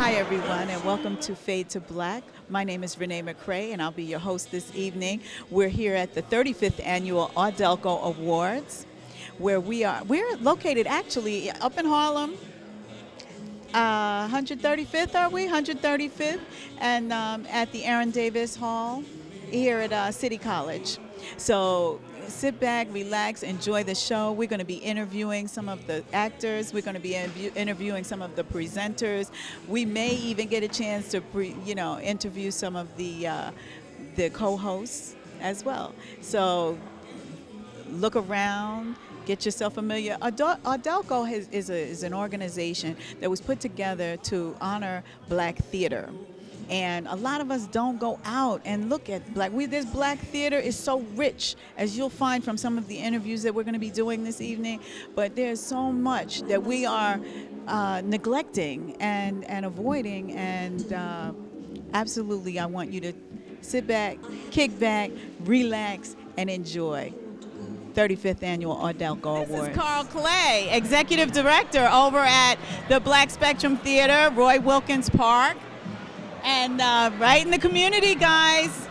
Hi, everyone, and welcome to Fade to Black. My name is Renee McRae, and I'll be your host this evening. We're here at the 35th Annual Audelco Awards, where we're located actually up in Harlem, 135th, are we? 135th, and at the Aaron Davis Hall here at City College. So sit back, relax, enjoy the show. We're going to be interviewing some of the actors. We're going to be interviewing some of the presenters. We may even get a chance to, interview some of the co-hosts as well. So look around. Get yourself familiar. Audelco is an organization that was put together to honor Black theater. And a lot of us don't go out and look at this Black theater is so rich, as you'll find from some of the interviews that we're going to be doing this evening. But there's so much that we are neglecting and avoiding. And absolutely, I want you to sit back, kick back, relax, and enjoy. 35th Annual Audelco Awards. This is Carl Clay, Executive Director over at the Black Spectrum Theater, Roy Wilkins Park. And right in the community, guys.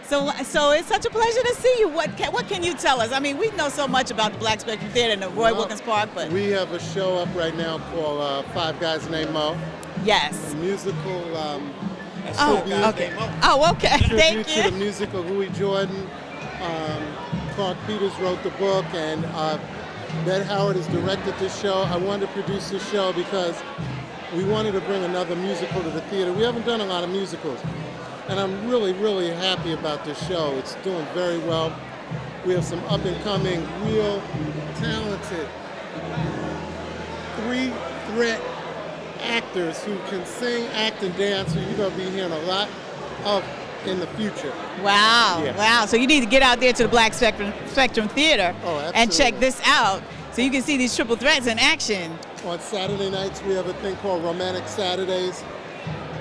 So it's such a pleasure to see you. What can you tell us? I mean, we know so much about the Black Spectrum Theater and the Roy Wilkins Park, but we have a show up right now called Five Guys Named Mo. Yes. A musical. Okay. Oh, okay. Thank you. To the musical Louis Jordan. Clark Peters wrote the book, and Bette Howard has directed this show. I wanted to produce this show because we wanted to bring another musical to the theater. We haven't done a lot of musicals, and I'm really, really happy about this show. It's doing very well. We have some up-and-coming, real talented, three-threat actors who can sing, act, and dance, who you're going to be hearing a lot of in the future. Wow, yeah. Wow. So you need to get out there to the Black Spectrum Theater and check this out so you can see these triple threats in action. On Saturday nights, we have a thing called Romantic Saturdays,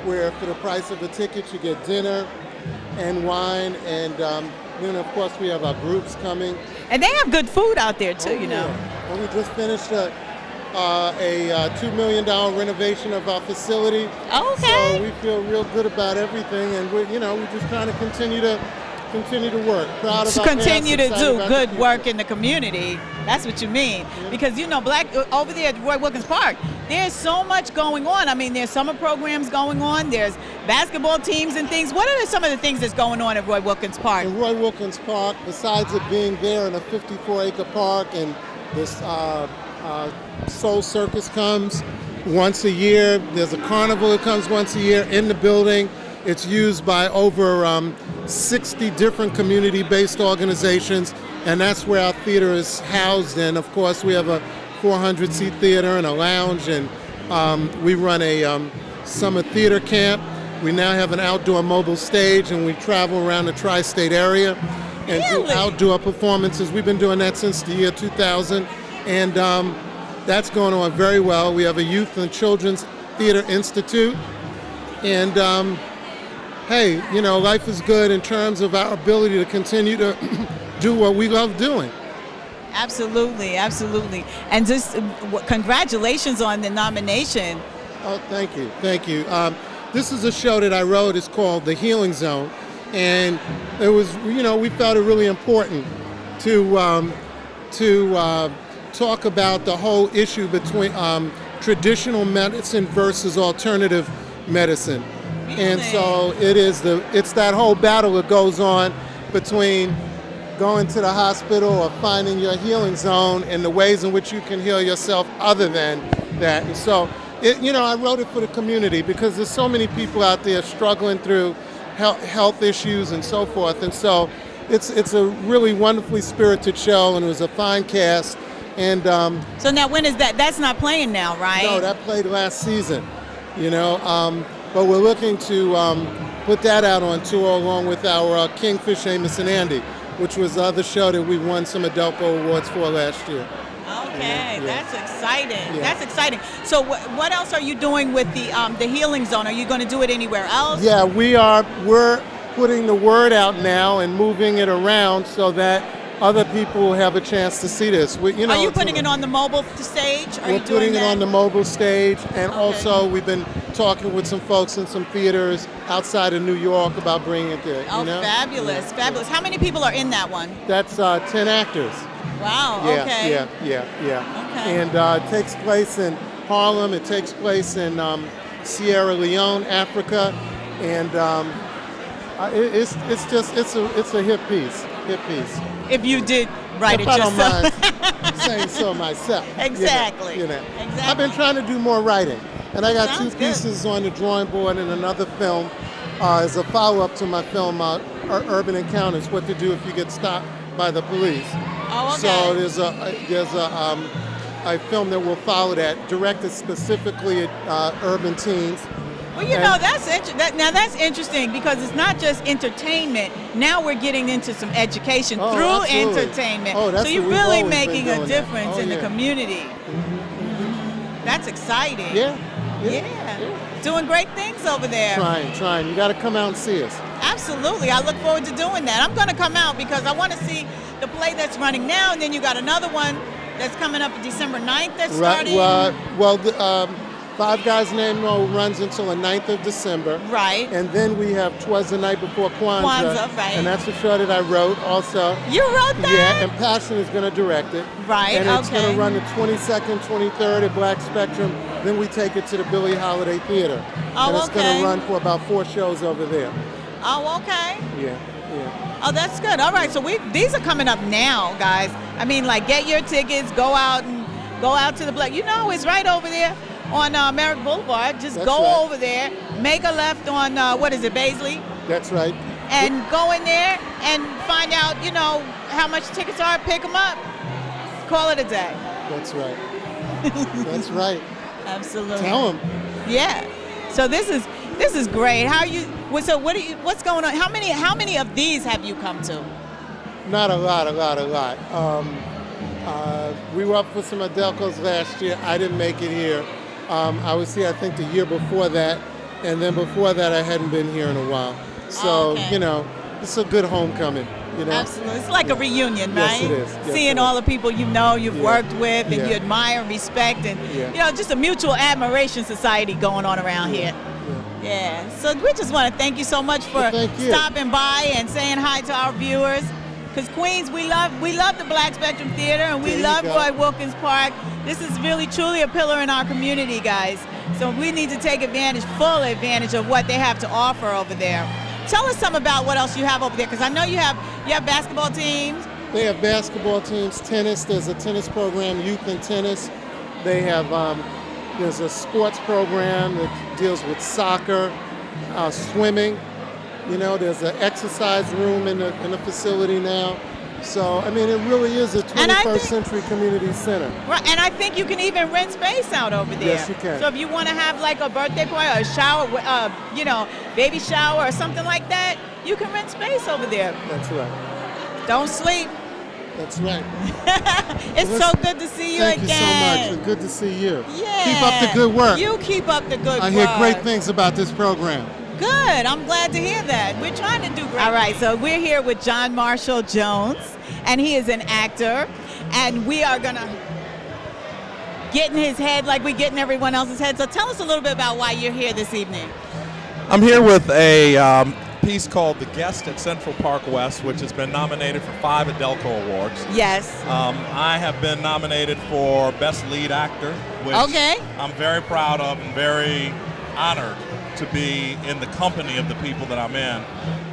where for the price of a ticket, you get dinner and wine, and then, of course, we have our groups coming. And they have good food out there, too, you know. Well, we just finished a $2 million renovation of our facility. Okay. So we feel real good about everything, and we're just trying to continue to work. Proud of our continue to past, do about good work in the community. That's what you mean. Yeah. Because, Black over there at Roy Wilkins Park, there's so much going on. I mean, there's summer programs going on. There's basketball teams and things. What are some of the things that's going on at Roy Wilkins Park? In Roy Wilkins Park, besides it being there in a 54-acre park, and this Soul Circus comes once a year. There's a carnival that comes once a year in the building. It's used by over 60 different community-based organizations, and that's where our theater is housed. And of course, we have a 400-seat theater and a lounge, and we run a summer theater camp. We now have an outdoor mobile stage, and we travel around the tri-state area and do outdoor performances. We've been doing that since the year 2000, and that's going on very well. We have a Youth and Children's Theater Institute, and hey, life is good in terms of our ability to continue to do what we love doing. Absolutely, absolutely. And just congratulations on the nomination. Oh, thank you. This is a show that I wrote. It's called The Healing Zone, and it was, we felt it really important to talk about the whole issue between traditional medicine versus alternative medicine. And so it's that whole battle that goes on between going to the hospital or finding your healing zone and the ways in which you can heal yourself other than that. And so, I wrote it for the community because there's so many people out there struggling through health issues and so forth. And so it's a really wonderfully spirited show, and it was a fine cast. And so now when is that? That's not playing now, right? No, that played last season, but we're looking to put that out on tour along with our Kingfish, Amos and Andy, which was the other show that we won some Audelco Awards for last year. Okay, that's exciting. Yeah. That's exciting. So what else are you doing with the Healing Zone? Are you going to do it anywhere else? Yeah, we're putting the word out now and moving it around so that other people have a chance to see this. Are you putting it on the mobile stage? We're putting it on the mobile stage, and also we've been talking with some folks in some theaters outside of New York about bringing it there. Oh, fabulous, fabulous. How many people are in that one? That's 10 actors. Wow, okay. Yeah. Okay. And it takes place in Harlem. It takes place in Sierra Leone, Africa, and it's a hit piece. If you did write it I yourself. don't mind saying so myself. Exactly. Exactly. I've been trying to do more writing, and I got 2 pieces on the drawing board and another film as a follow-up to my film, Urban Encounters: What to Do If You Get Stopped by the Police. Oh, okay. So there's a film that will follow that, directed specifically at urban teens. Well, you know, that's interesting because it's not just entertainment. Now we're getting into some education through absolutely. entertainment. That's so you're we've really always making been a doing difference that. in the community. That's exciting. Yeah. Doing great things over there. Trying. You got to come out and see us. Absolutely. I look forward to doing that. I'm going to come out because I want to see the play that's running now, and then you got another one that's coming up December 9th that's starting. Five Guys Named Mo runs until the 9th of December. Right. And then we have 'Twas the Night Before Kwanzaa. Right. And that's a show that I wrote also. You wrote that? Yeah, and Passion is going to direct it. Right, and it's going to run the 22nd, 23rd at Black Spectrum. Then we take it to the Billie Holiday Theater. And it's going to run for about 4 shows over there. Oh, okay. Yeah. Oh, that's good. All right, so these are coming up now, guys. I mean, like, get your tickets, go out to the Black. You know, it's right over there on Merrick Boulevard. Just go over there, make a left on, Baisley? That's right. And go in there and find out, how much tickets are, pick them up, call it a day. That's right. That's right. Absolutely. Tell them. Yeah. So this is great. What's going on? How many of these have you come to? Not a lot. We were up for some Audelcos last year. I didn't make it here. I was here, I think, the year before that, and then before that, I hadn't been here in a while. So, it's a good homecoming. Absolutely. It's like a reunion, right? Yes, it is. Yes, seeing all the people you've worked with and you admire and respect, and just a mutual admiration society going on around here. Yeah. So we just want to thank you so much for stopping by and saying hi to our viewers. Because Queens, we love the Black Spectrum Theater, and we love Roy Wilkins Park. This is really, truly a pillar in our community, guys. So we need to take full advantage of what they have to offer over there. Tell us some about what else you have over there, because I know you have basketball teams. They have basketball teams, tennis. There's a tennis program, youth and tennis. They have there's a sports program that deals with soccer, swimming. There's an exercise room in the facility now. So, I mean, it really is a 21st century community center. Right, and I think you can even rent space out over there. Yes, you can. So if you want to have like a birthday party or a shower, baby shower or something like that, you can rent space over there. That's right. Don't sleep. That's right. It's so good to see you again. Thank you so much. It's good to see you. Yeah. Keep up the good work. You keep up the good work. I hear great things about this program. Good. I'm glad to hear that. We're trying to do great. All right, so we're here with John Marshall Jones, and he is an actor, and we are going to get in his head like we get in everyone else's head. So tell us a little bit about why you're here this evening. I'm here with a piece called The Guest at Central Park West, which has been nominated for 5 Audelco Awards. Yes. I have been nominated for Best Lead Actor, which I'm very proud of and very honored to be in the company of the people that I'm in,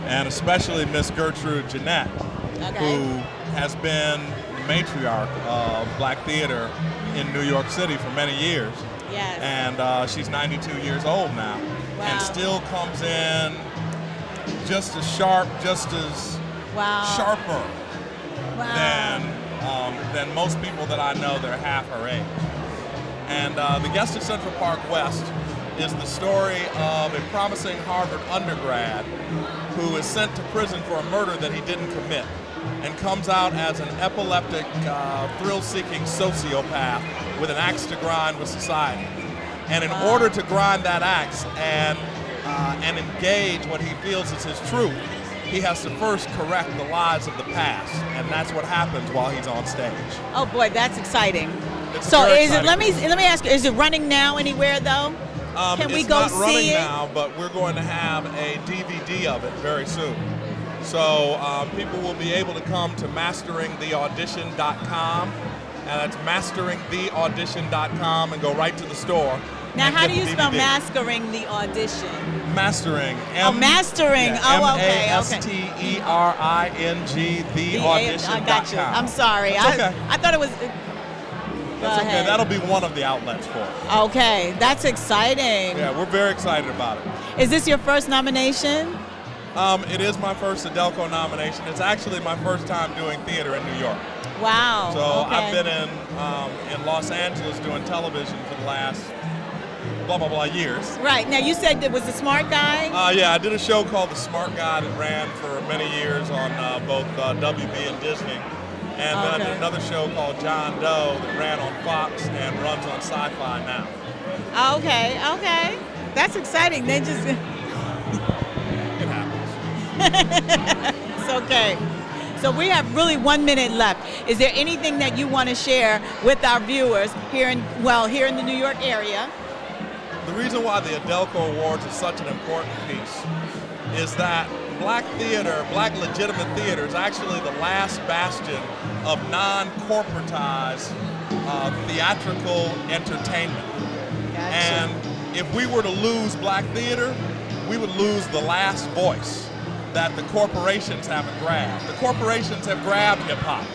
and especially Miss Gertrude Jeanette, who has been the matriarch of Black theater in New York City for many years. Yes. And she's 92 years old now, and still comes in just as sharp, just as sharper than most people that I know that are half her age. And The Guest at Central Park West is the story of a promising Harvard undergrad who is sent to prison for a murder that he didn't commit, and comes out as an epileptic, thrill-seeking sociopath with an axe to grind with society. And in order to grind that axe and engage what he feels is his truth, he has to first correct the lies of the past, and that's what happens while he's on stage. Oh boy, that's exciting. It's So very is it? exciting. Let me ask you. Is it running now anywhere though? Can we go It's not running see it? now, but we're going to have a DVD of it very soon. So people will be able to come to masteringtheaudition.com, and that's masteringtheaudition.com, and go right to the store. Now, and how get do you the spell DVD. mastering the audition? Mastering. Mastering. Yeah, Oh, okay. Mastering, the audition.com. I got you. I'm sorry. That's okay. I thought it was. That's okay. That'll be one of the outlets for it. Okay, that's exciting. Yeah, we're very excited about it. Is this your first nomination? It is my first Audelco nomination. It's actually my first time doing theater in New York. Wow. So okay. I've been in Los Angeles doing television for the last blah, blah, blah years. Right. Now, you said it was the smart guy? Yeah, I did a show called The Smart Guy that ran for many years on both WB and Disney. And then I did another show called John Doe that ran on Fox and runs on Sci-Fi now. Okay. That's exciting. They just... It happens. It's okay. So we have really 1 minute left. Is there anything that you want to share with our viewers here in the New York area? The reason why the Audelco Awards is such an important piece is that black theater, black legitimate theater, is actually the last bastion of non-corporatized theatrical entertainment. Gotcha. And if we were to lose black theater, we would lose the last voice that the corporations haven't grabbed. The corporations have grabbed hip-hop.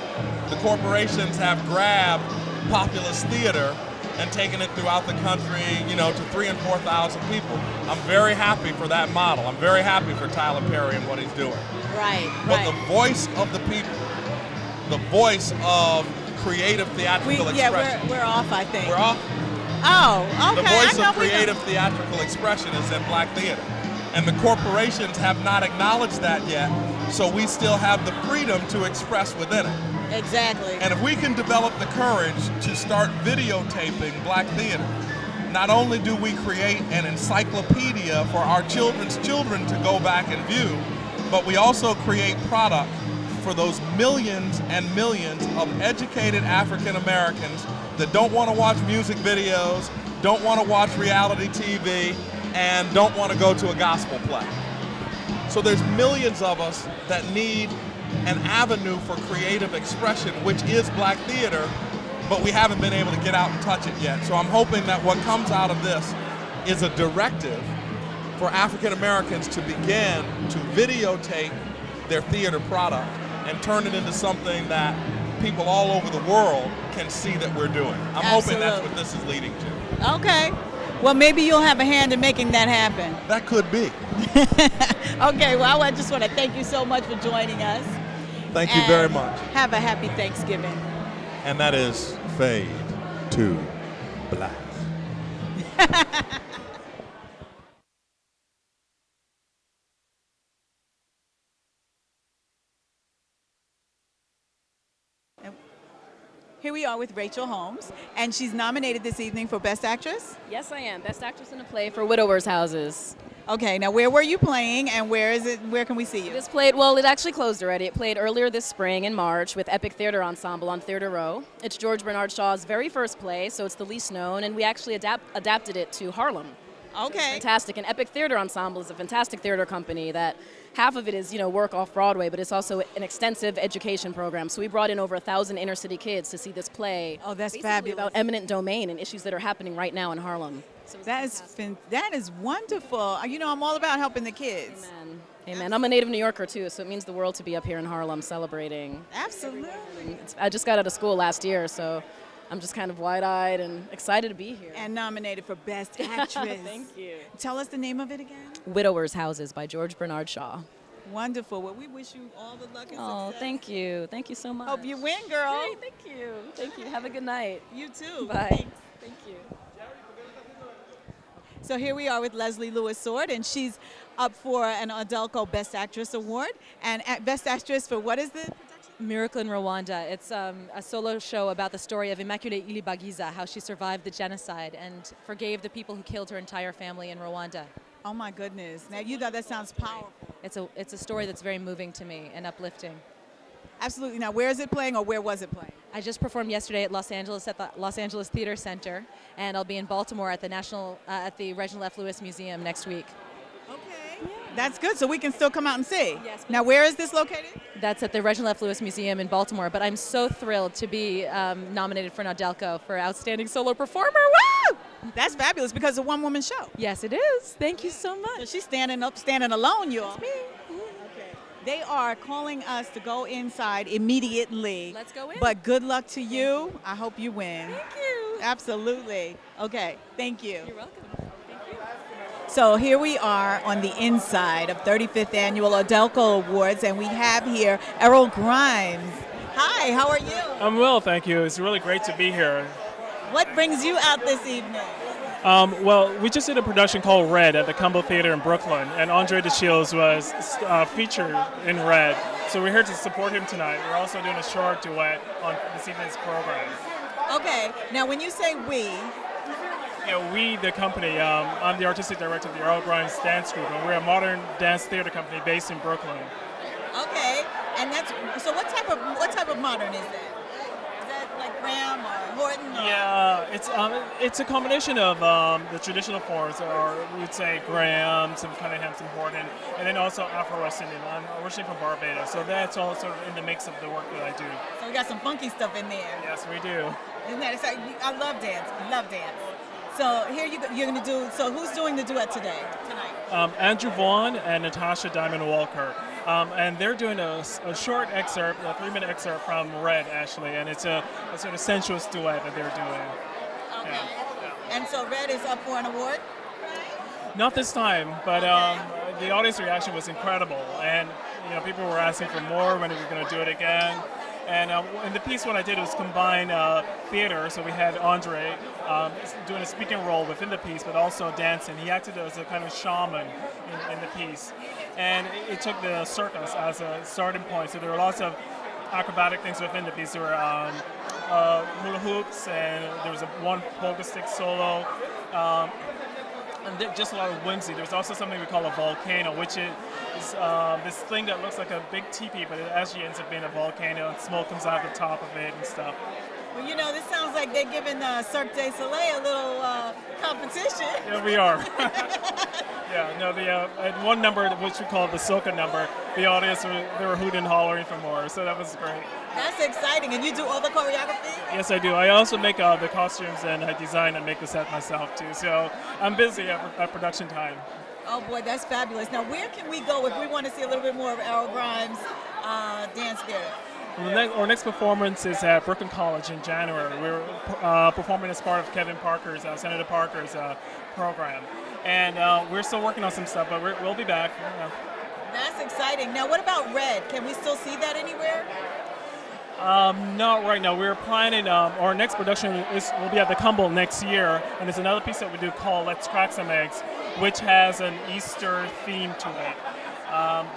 The corporations have grabbed populist theater and taken it throughout the country, to 3,000 and 4,000 people. I'm very happy for that model. I'm very happy for Tyler Perry and what he's doing. Right. But the voice of the people, the voice of creative theatrical expression. Yeah, we're off, I think. We're off? Oh, okay. The voice of creative theatrical expression is in black theater. And the corporations have not acknowledged that yet, so we still have the freedom to express within it. Exactly. And if we can develop the courage to start videotaping black theater, not only do we create an encyclopedia for our children's children to go back and view, but we also create product for those millions and millions of educated African Americans that don't want to watch music videos, don't want to watch reality TV, and don't want to go to a gospel play. So there's millions of us that need an avenue for creative expression, which is black theater, but we haven't been able to get out and touch it yet. So I'm hoping that what comes out of this is a directive for African Americans to begin to videotape their theater product and turn it into something that people all over the world can see that we're doing. I'm hoping that's what this is leading to. Okay. Well, maybe you'll have a hand in making that happen. That could be. Okay, well, I just want to thank you so much for joining us. Thank you very much. Have a happy Thanksgiving. And that is Fade to Black. Here we are with Rachel Holmes, and she's nominated this evening for Best Actress. Yes, I am. Best Actress in a Play for Widowers' Houses. Okay, now where were you playing, and where is it? Where can we see you? This played, well, it actually closed already. It played earlier this spring in March with Epic Theater Ensemble on Theater Row. It's George Bernard Shaw's very first play, so it's the least known, and we actually adapted it to Harlem. Okay. So fantastic. And Epic Theater Ensemble is a fantastic theater company that half of it is, work off Broadway, but it's also an extensive education program. So we brought in over 1,000 inner city kids to see this play. Oh, that's basically fabulous. about eminent domain and issues that are happening right now in Harlem. So that is wonderful. I'm all about helping the kids. Amen. Amen. I'm a native New Yorker too, so it means the world to be up here in Harlem celebrating. Absolutely. I just got out of school last year, so I'm just kind of wide-eyed and excited to be here. And nominated for Best Actress. Thank you. Tell us the name of it again. Widowers' Houses by George Bernard Shaw. Wonderful. Well, we wish you all the luck and Oh, success. thank you. Thank you so much. Hope you win, girl. Great, thank you. Thank you. Have a good night. You too. Bye. Thanks. Thank you. So here we are with Leslie Lewis Sword, and she's up for an Audelco Best Actress Award. And Best Actress for what is the production? Miracle in Rwanda. It's a solo show about the story of Immaculée Ilibagiza, how she survived the genocide and forgave the people who killed her entire family in Rwanda. Oh my goodness. Now you know that sounds powerful. it's a story that's very moving to me and uplifting. Absolutely. Now, where is it playing, or where was it playing? I just performed yesterday at the Los Angeles Theater Center, and I'll be in Baltimore at the Reginald F. Lewis Museum next week. Okay. That's good. So we can still come out and see. Yes. Now, where is this located? That's at the Reginald F. Lewis Museum in Baltimore. But I'm so thrilled to be nominated for an Audelco for Outstanding Solo Performer. Woo! That's fabulous because it's a one-woman show. Yes, it is. Thank you so So much. she's standing alone, you all. Me. They are calling us to go inside immediately. Let's go in. But good luck to you. I hope you win. Thank you. Absolutely. Okay. Thank you. You're welcome. So here we are on the inside of 35th Annual Audelco Awards, and we have here Errol Grimes. Hi, how are you? I'm well, thank you. It's really great to be here. What brings you out this evening? Well, we just did a production called Red at the Cumbo Theater in Brooklyn, and Andre DeShields was featured in Red. So we're here to support him tonight. We're also doing a short duet on this evening's program. Okay, now when you say we, We, the company, I'm the artistic director of the Errol Grimes Dance Group, and we're a modern dance theater company based in Brooklyn. okay, and that's, so what type of modern is that? Is that like Graham or Horton? Or? Yeah, it's a combination of the traditional forms, or we'd say Graham, some Cunningham, some Horton, and then also Afro-West Indian. I'm originally from Barbados, so that's all sort of in the mix of the work that I do. So we got some funky stuff in there. Yes, we do. Isn't that exciting? I love dance. Love dance. So here you're going to do. So who's doing the duet tonight? Andrew Vaughn and Natasha Diamond Walker. And they're doing a short excerpt, a 3-minute excerpt from Red, actually, and it's a sort of sensuous duet that they're doing. Okay. Yeah. And so Red is up for an award? Not this time, but the audience reaction was incredible, and people were asking for more, when are we going to do it again. And in the piece, what I did was combine theater, so we had Andre doing a speaking role within the piece, but also dancing. He acted as a kind of shaman in the piece. And it took the circus as a starting point, so there were lots of acrobatic things within the piece. There were hula hoops, and there was one polka stick solo, and just a lot of whimsy. There's also something we call a volcano, which is this thing that looks like a big teepee, but it actually ends up being a volcano, and smoke comes out the top of it and stuff. Well, this sounds like they're giving Cirque du Soleil a little competition. Yeah, we are. At one number, which we call the soca number, the audience, they were hooting and hollering for more, so that was great. That's exciting. And you do all the choreography? Yes, I do. I also make the costumes, and I design and make the set myself, too. So I'm busy at production time. Oh, boy, that's fabulous. Now, where can we go if we want to see a little bit more of Errol Grimes' dance theater? Our next performance is at Brooklyn College in January. We're performing as part of Senator Parker's program. And we're still working on some stuff, but we'll be back. That's exciting. Now, what about Red? Can we still see that anywhere? Not right now. We're planning, our next production will be at the Cumbo next year, and there's another piece that we do called Let's Crack Some Eggs, which has an Easter theme to it.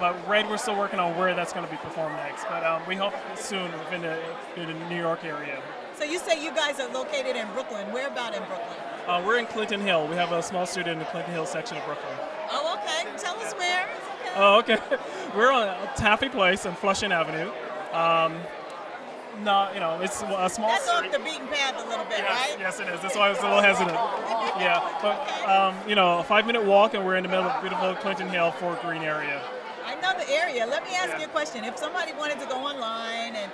But Red, we're still working on where that's going to be performed next. But we hope soon within the New York area. So you say you guys are located in Brooklyn. Where about in Brooklyn? We're in Clinton Hill. We have a small studio in the Clinton Hill section of Brooklyn. Oh, okay. Tell us where. Okay. Oh, okay. We're on Taffy Place on Flushing Avenue. It's a small That's street. off the beaten path a little bit, right? Yes, it is. That's why I was a little hesitant. Yeah, but a 5-minute walk, and we're in the middle of beautiful Clinton Hill, Fort Greene area. I know the area. Let me ask you a question. If somebody wanted to go online and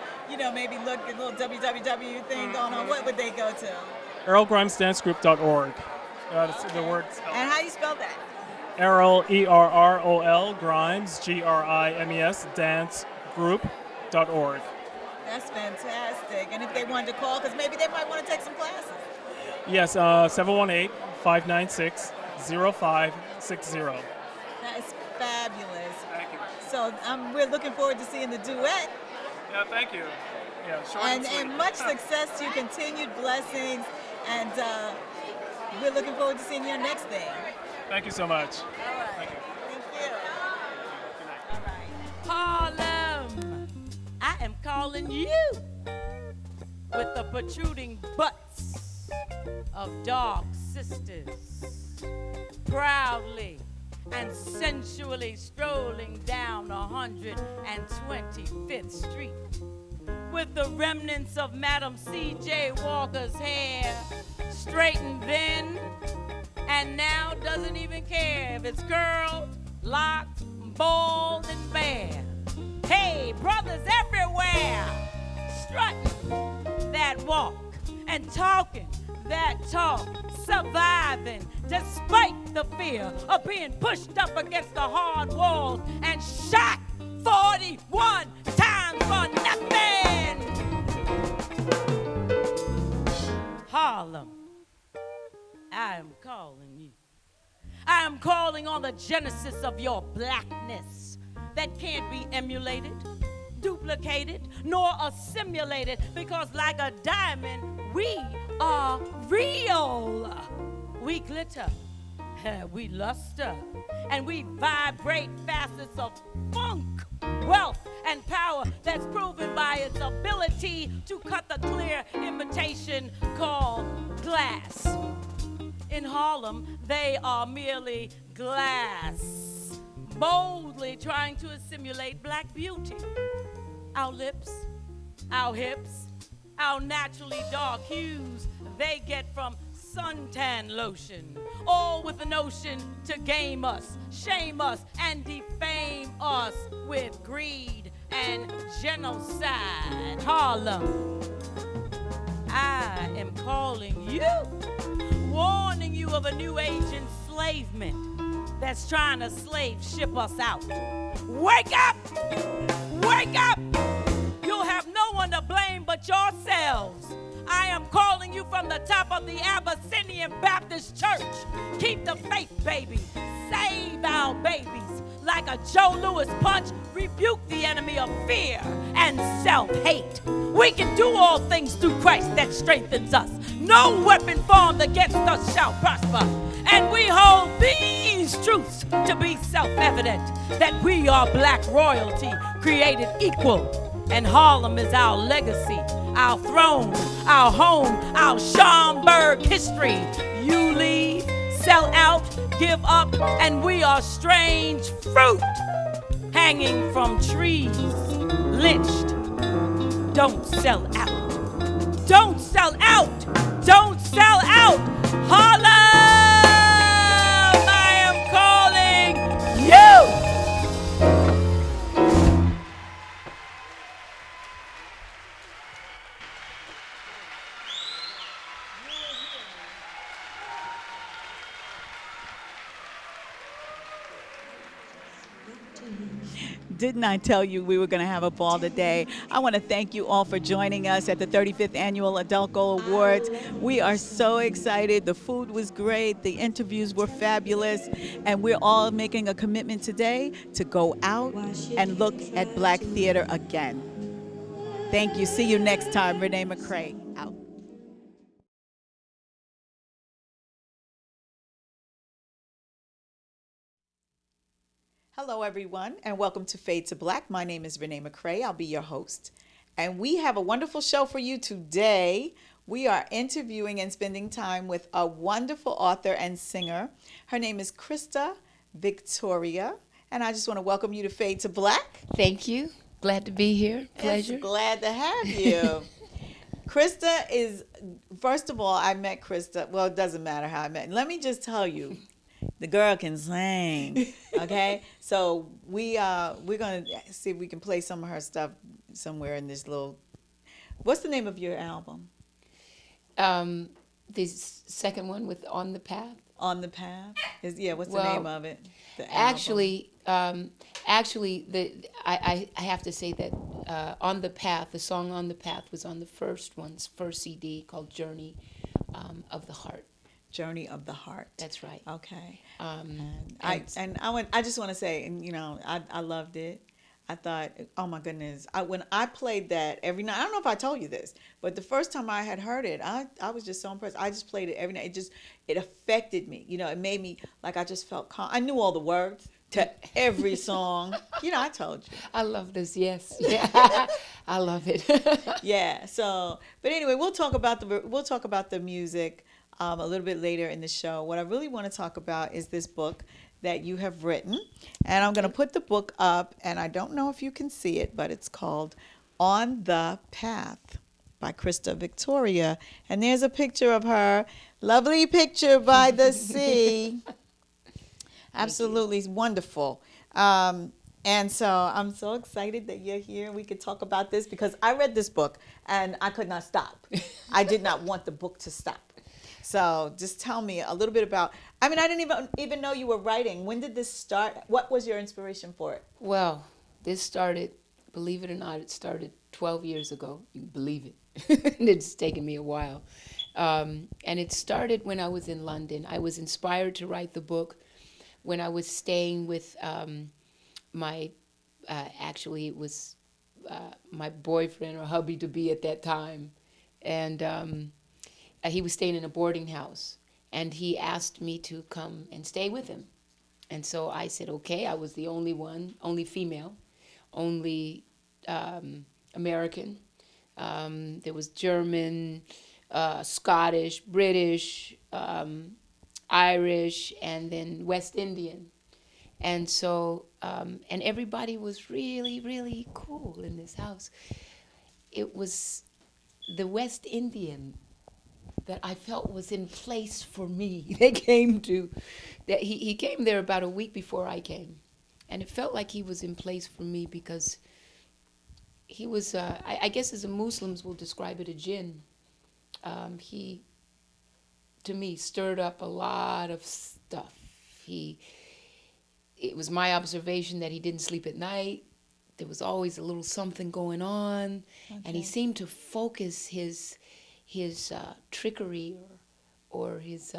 maybe look at a little www thing going on, what would they go to? ErrolGrimesDanceGroup.org. That's the word. And how do you spell that? Errol, ERROL, Grimes, GRIMES, dancegroup.org. That's fantastic. And if they wanted to call, because maybe they might want to take some classes. Yes, 718-596-0560. That is fabulous. Thank you. So we're looking forward to seeing the duet. Yeah, thank you. Yeah, short and much success to you, continued blessings, and we're looking forward to seeing your next thing. Thank you so much. All right. Thank you. Thank you. Good night. All right. Harlem, I am calling you with the protruding butts of dog sisters. Proudly and sensually strolling down 125th Street with the remnants of Madam C.J. Walker's hair straightened then and now doesn't even care if it's curled, locked, bald, and bare. Hey, brothers everywhere, strutting that walk and talking that talk, surviving despite the fear of being pushed up against the hard walls and shot 41 times for nothing. Harlem, I am calling you. I am calling on the genesis of your blackness that can't be emulated, duplicated, nor assimilated, because like a diamond, we are real. We glitter, we luster, and we vibrate facets of funk, wealth, and power that's proven by its ability to cut the clear imitation called glass. In Harlem, they are merely glass, boldly trying to assimilate black beauty. Our lips, our hips, our naturally dark hues, they get from suntan lotion, all with the notion to game us, shame us, and defame us with greed and genocide. Harlem, I am calling you, warning you of a new age enslavement that's trying to slave ship us out. Wake up! Wake up! You'll have no one to blame but yourselves. I am calling you from the top of the Abyssinian Baptist Church. Keep the faith, baby. Save our babies. Like a Joe Louis punch, rebuke the enemy of fear and self-hate. We can do all things through Christ that strengthens us. No weapon formed against us shall prosper. And we hold these truths to be self-evident, that we are black royalty, created equal. And Harlem is our legacy, our throne, our home, our Schaumburg history. You leave, sell out, give up, and we are strange fruit hanging from trees, lynched. Don't sell out. Don't sell out. Don't sell out. Harlem, I am calling you. Didn't I tell you we were going to have a ball today? I want to thank you all for joining us at the 35th Annual Audelco Awards. We are so excited. The food was great. The interviews were fabulous. And we're all making a commitment today to go out and look at black theater again. Thank you. See you next time. Renee McRae, out. Hello, everyone, and welcome to Fade to Black. My name is Renee McRae. I'll be your host. And we have a wonderful show for you today. We are interviewing and spending time with a wonderful author and singer. Her name is Krista Victoria. And I just want to welcome you to Fade to Black. Thank you. Glad to be here. Pleasure. It's glad to have you. Krista is, first of all, I met Krista. Well, it doesn't matter how I met. Let me just tell you. The girl can sing, okay? So we're gonna see if we can play some of her stuff somewhere in this little. What's the name of your album? The second one with On the Path. On the Path is What's the name of it? Actually, I have to say that On the Path, the song On the Path was on the first CD called Journey of the Heart. Journey of the Heart. That's right. Okay. I just want to say, and I loved it. I thought, oh my goodness, when I played that every night. I don't know if I told you this, but the first time I had heard it, I was just so impressed. I just played it every night. It affected me. It made me like I just felt calm. I knew all the words to every song. I told you. I love this. Yes. Yeah. I love it. Yeah. So, but anyway, we'll talk about the music. a little bit later in the show. What I really want to talk about is this book that you have written. And I'm going to put the book up, and I don't know if you can see it, but it's called On the Path by Krista Victoria. And there's a picture of her. Lovely picture by the sea. Absolutely wonderful. And so I'm so excited that you're here. We could talk about this because I read this book and I could not stop. I did not want the book to stop. So just tell me a little bit about, I mean, I didn't even know you were writing. When did this start? What was your inspiration for it? Well, this started, believe it or not, it started 12 years ago. You can believe it. It's taken me a while. And it started when I was in London. I was inspired to write the book when I was staying with actually it was my boyfriend or hubby-to-be at that time. And he was staying in a boarding house. And he asked me to come and stay with him. And so I said, okay. I was the only one, only female, only American. There was German, Scottish, British, Irish, and then West Indian. And so, and everybody was really, really cool in this house. It was the West Indian that I felt was in place for me. He came there about a week before I came. And it felt like he was in place for me because he was, I guess as the Muslims will describe it, a jinn. He, to me, stirred up a lot of stuff. It was my observation that he didn't sleep at night. There was always a little something going on. Okay. And he seemed to focus his trickery or his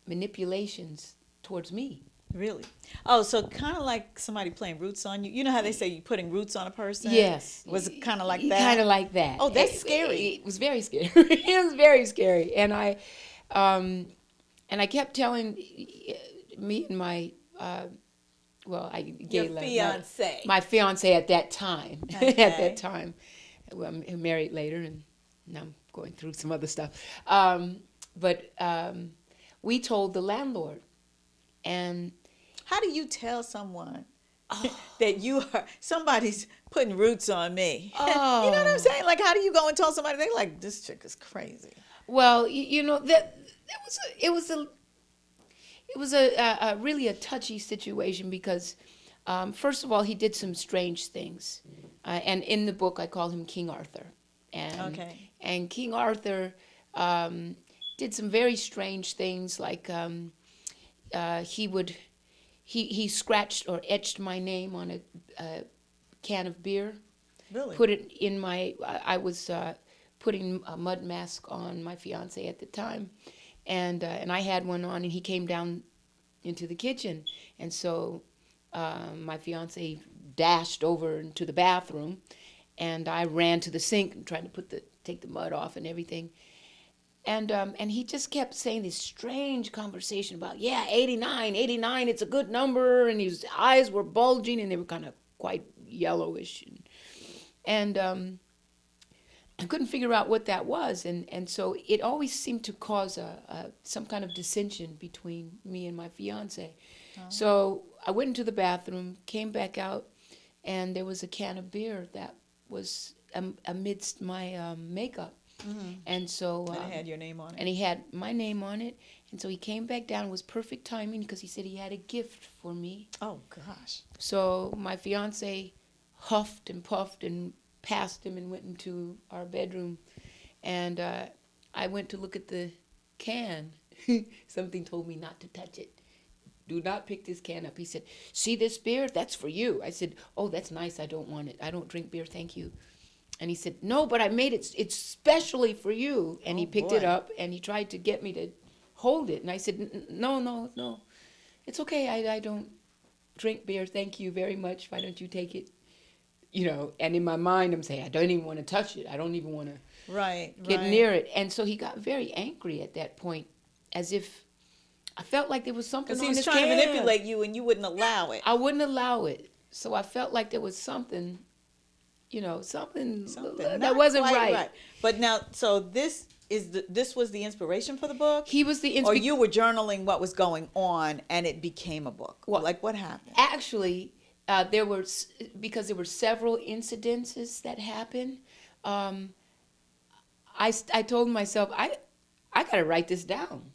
manipulations towards me. Really? Oh, so kind of like somebody playing roots on you. You know how they say you're putting roots on a person? Yes. Was it kind of like that? Kind of like that. Oh, that's scary. It was very scary. It was very scary. And I kept telling me and my your fiance. My fiance at that time. Okay. At that time. Well, I'm married later, and now I'm going through some other stuff. But we told the landlord. And how do you tell someone that somebody's putting roots on me? Oh. You know what I'm saying? Like, how do you go and tell somebody, they're like, this chick is crazy? Well, it was a really a touchy situation because, first of all, he did some strange things. And in the book, I call him King Arthur. And King Arthur did some very strange things, like he scratched or etched my name on a can of beer. Really? Put it in I was putting a mud mask on my fiance at the time, and I had one on, and he came down into the kitchen, and so my fiance dashed over into the bathroom, and I ran to the sink and tried to take the mud off and everything. And he just kept saying this strange conversation about, 89, it's a good number, and his eyes were bulging, and they were kind of quite yellowish. And I couldn't figure out what that was, and so it always seemed to cause some kind of dissension between me and my fiance. Oh. So I went into the bathroom, came back out, and there was a can of beer that was amidst my makeup. Mm-hmm. And so and it had your name on it. And he had my name on it. And so he came back down. It was perfect timing because he said he had a gift for me. Oh, gosh. So my fiance huffed and puffed and passed him and went into our bedroom. And I went to look at the can. Something told me not to touch it. Do not pick this can up. He said, see this beer? That's for you. I said, oh, that's nice. I don't want it. I don't drink beer. Thank you. And he said, no, but I made it. It's specially for you. And he picked it up, and he tried to get me to hold it. And I said, no. It's okay. I don't drink beer. Thank you very much. Why don't you take it? And in my mind, I'm saying, I don't even want to touch it. I don't even want to get near it. And so he got very angry at that point, as if I felt like there was something on his can. Because he was trying to manipulate you, and you wouldn't allow it. I wouldn't allow it. So I felt like there was something... something that wasn't right. But now, so this this was the inspiration for the book? He was the or you were journaling what was going on and it became a book? Well, like what happened? Actually, because there were several incidences that happened. I told myself I got to write this down.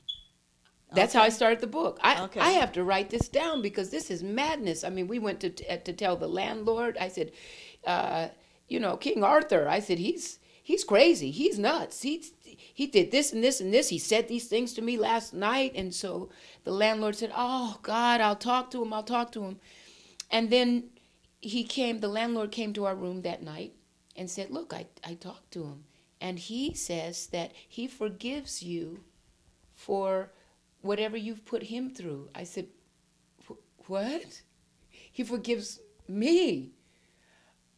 That's how I started the book. I have to write this down because this is madness. I mean, we went to tell the landlord. I said, King Arthur. I said he's crazy. He's nuts. He did this and this and this. He said these things to me last night. And so the landlord said, "Oh God, I'll talk to him. I'll talk to him." And then the landlord came to our room that night and said, "Look, I talked to him. And he says that he forgives you for whatever you've put him through." I said, "What? He forgives me?"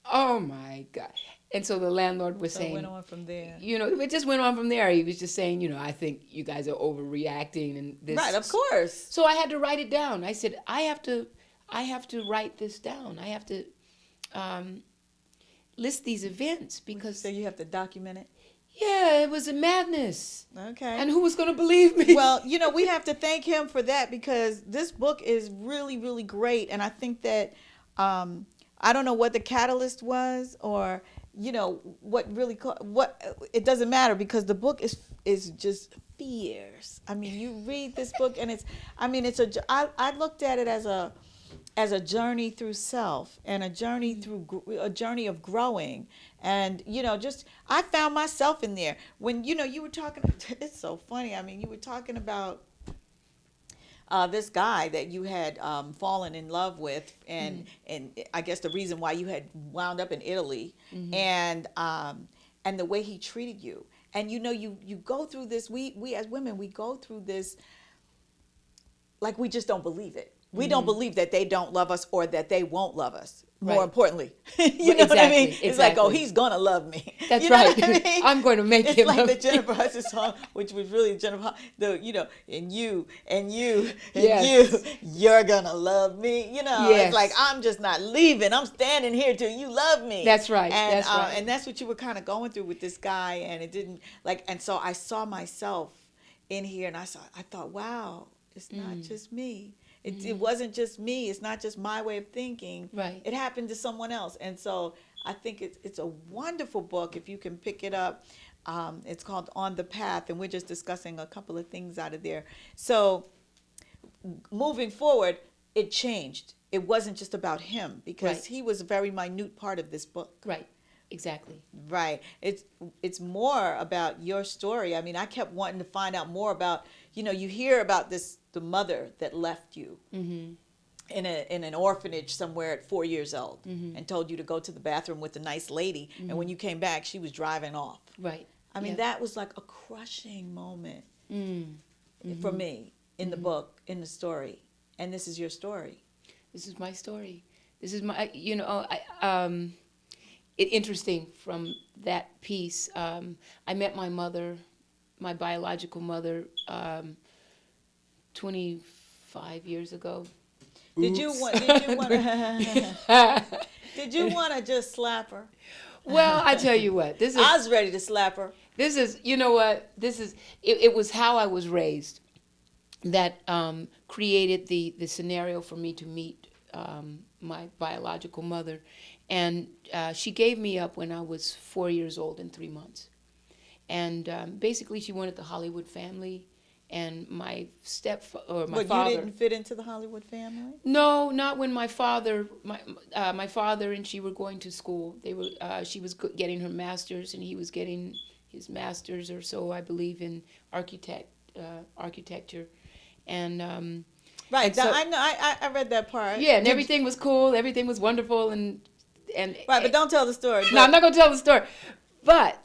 Oh my God. And so the landlord was saying, it went on from there. It just went on from there. He was just saying, I think you guys are overreacting and this. Right, of course. So I had to write it down. I said, I have to write this down. I have to list these events because. So you have to document it? Yeah, it was a madness. Okay. And who was going to believe me? Well, we have to thank him for that because this book is really, really great. And I think that, I don't know what the catalyst was or, what really, it doesn't matter because the book is just fierce. I mean, you read this book and I looked at it as a journey through self and a journey of growing. And, I found myself in there when, you were talking, it's so funny. I mean, you were talking about this guy that you had fallen in love with and I guess the reason why you had wound up in Italy and the way he treated you. And, you go through this, we as women, we go through this, like we just don't believe it. We don't believe that they don't love us or that they won't love us. More importantly, you know what I mean? Exactly. It's like, oh, he's gonna love me. That's right. I mean? I'm going to make him. It's like the Jennifer Hudson song, which was really Jennifer. And you, you're gonna love me. It's like I'm just not leaving. I'm standing here till you love me. That's right. And that's right. And that's what you were kind of going through with this guy, and it didn't and so I saw myself in here, and I thought, wow, it's not just me. It wasn't just me. It's not just my way of thinking. Right. It happened to someone else. And so I think it's a wonderful book if you can pick it up. It's called On the Path, and we're just discussing a couple of things out of there. So moving forward, it changed. It wasn't just about him because he was a very minute part of this book. Right. Exactly. Right. It's more about your story. I mean, I kept wanting to find out more about, you hear about the mother that left you in an orphanage somewhere at 4 years old and told you to go to the bathroom with a nice lady. And when you came back, she was driving off. Right. I mean, that was like a crushing moment for me in the book, in the story. And this is your story. This is my story. This is my, interesting from that piece. I met my mother, my biological mother, 25 years ago. Did you want to just slap her? Well, I tell you what, I was ready to slap her. This is, it was how I was raised that created the scenario for me to meet my biological mother. And she gave me up when I was 4 years old and 3 months. And basically she wanted the Hollywood family. And my father. But you didn't fit into the Hollywood family? No, not when my father and she were going to school. She was getting her master's and he was getting his master's or so, I believe, in architecture. And right. And so, I know. I read that part. Yeah, and everything was cool. Everything was wonderful, and right. But don't tell the story. No, I'm not going to tell the story. But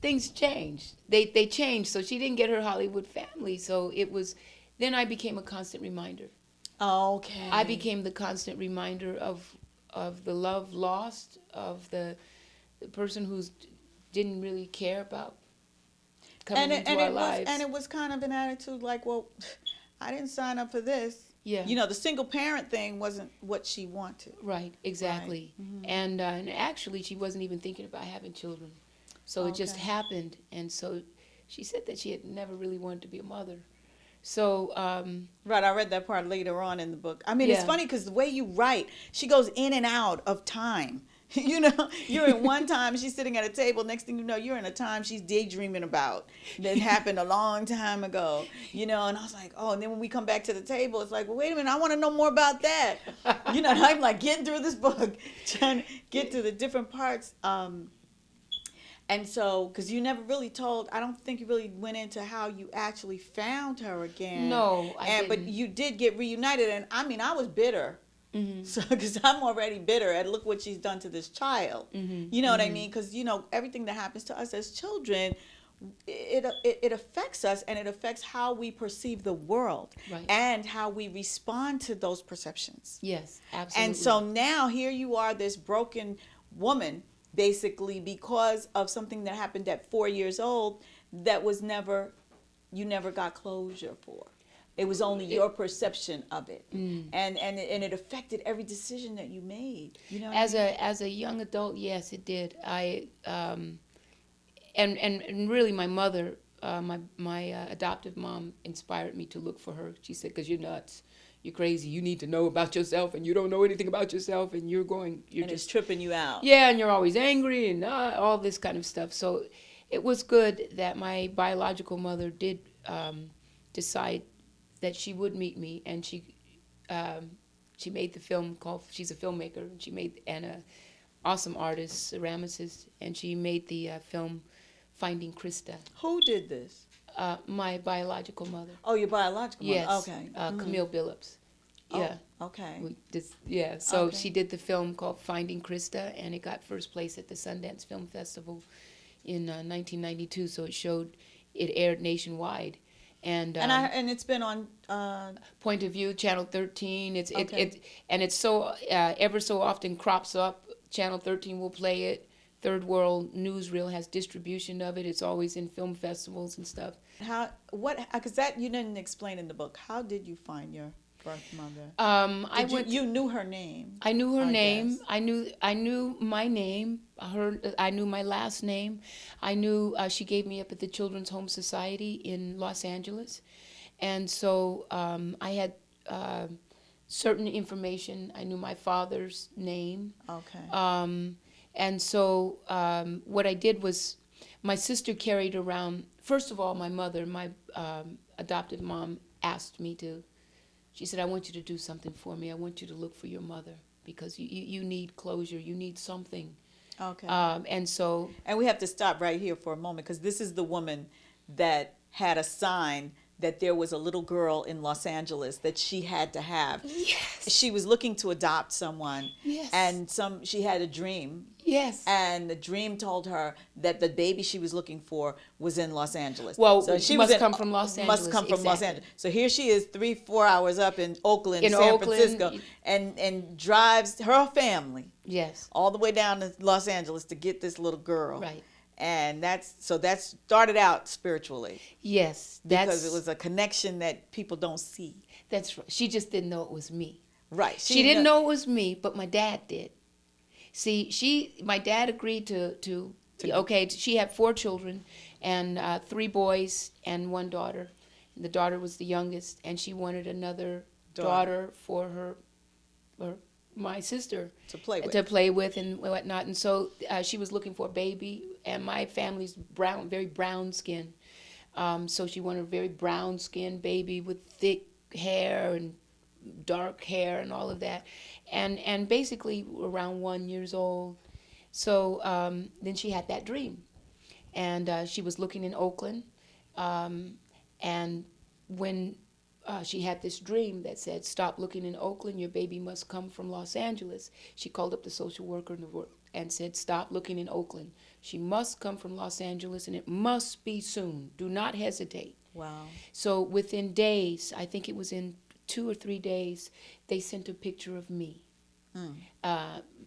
things changed. They changed. So she didn't get her Hollywood family. So it was. Then I became a constant reminder. Oh, okay. I became the constant reminder of the love lost, of the person who didn't really care about coming into our lives. And it was kind of an attitude like, well, I didn't sign up for this. Yeah. The single parent thing wasn't what she wanted. Right, exactly. Right. Mm-hmm. And actually, she wasn't even thinking about having children. So it just Okay. happened. And so she said that she had never really wanted to be a mother. So, Right, I read that part later on in the book. I mean, it's Yeah. funny because the way you write, she goes in and out of time. You know, you're in one time, she's sitting at a table. Next thing you know, you're in a time she's daydreaming about that happened a long time ago. You know, and I was like, oh, and then when we come back to the table, it's like, well, wait a minute, I want to know more about that. You know, and I'm like getting through this book, trying to get to the different parts. And so, because you never really told, I don't think you really went into how you actually found her again. No, I But didn't. you did get reunited, and I mean, I was bitter. So, because I'm already bitter at look what she's done to this child. You know what I mean? Because, you know, everything that happens to us as children, it affects us, and it affects how we perceive the world, Right. and how we respond to those perceptions. Yes, absolutely. And so now here you are, this broken woman, basically because of something that happened at 4 years old that was never, you never got closure for. It was only your perception of it, and it affected every decision that you made. You know, what I mean? As a young adult, yes, it did. And really, my mother, my adoptive mom, inspired me to look for her. She said, "Because you're nuts, you're crazy. You need to know about yourself, and you don't know anything about yourself, and you're and just it's tripping you out." yeah, and you're always angry and all this kind of stuff." So it was good that my biological mother did decide that she would meet me, and she made the film called. She's a filmmaker, and she made a awesome artist, ceramicist, and she made the film Finding Krista. Who did this? My biological mother. Oh, your biological mother. Yes. Okay. Camille Billups. Yeah. Oh, okay. So Okay. she did the film called Finding Krista, and it got first place at the Sundance Film Festival in 1992. So it aired nationwide, and it's been on. Point of View, Channel 13. Okay. It's so ever so often crops up. Channel 13 will play it. Third World Newsreel has distribution of it. It's always in film festivals and stuff. Because that you didn't explain in the book. How did you find your birth mother? You knew her name. I knew her name. guess. I knew my name. I knew my last name. I knew she gave me up at the Children's Home Society in Los Angeles, and so I had certain information. I knew my father's name. Okay. And so what I did was, my sister carried around, first of all, my mother, my adopted mom, asked me to, she said, "I want you to do something for me. I want you to look for your mother, because you need closure. You need something." Okay. And we have to stop right here for a moment, because this is the woman that had a sign that there was a little girl in Los Angeles that she had to have. Yes. She was looking to adopt someone. Yes. And she had a dream. Yes. And the dream told her that the baby she was looking for was in Los Angeles. Well, so she must come from Los Angeles. Must come from Los Exactly. Angeles. So here she is, 3-4 hours up in Oakland, In San Oakland. Francisco, and drives her family Yes. all the way down to Los Angeles to get this little girl. Right. And that started out spiritually. Yes. Because it was a connection that people don't see. That's right. She just didn't know it was me. Right. She didn't know it was me, but my dad did. See, my dad agreed she had 4 children, and 3 boys and 1 daughter. And the daughter was the youngest, and she wanted another daughter for my sister To play with. And whatnot. And so she was looking for a baby, and my family's very brown skin. So she wanted a very brown skinned baby with thick hair and dark hair and all of that. And basically around 1 year old. So then she had that dream. And she was looking in Oakland. And when she had this dream that said, "Stop looking in Oakland, your baby must come from Los Angeles," she called up the social worker and said, "Stop looking in Oakland. She must come from Los Angeles, and it must be soon. Do not hesitate." Wow. So within days, I think it was in 2 or 3 days, they sent a picture of me.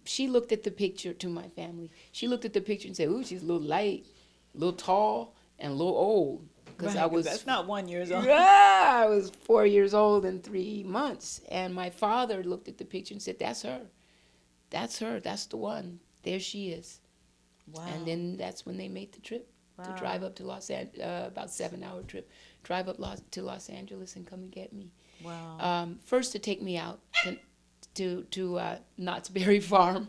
She looked at the picture to my family. She looked at the picture and said, "Ooh, she's a little light, a little tall, and a little old." Because that's not 1 year old. Yeah, I was 4 years old and 3 months. And my father looked at the picture and said, "That's her. That's her. That's the one. There she is." Wow. And then that's when they made the trip to drive up to Los Angeles, about 7-hour trip, drive up to Los Angeles and come and get me. Wow. First to take me out to Knott's Berry Farm,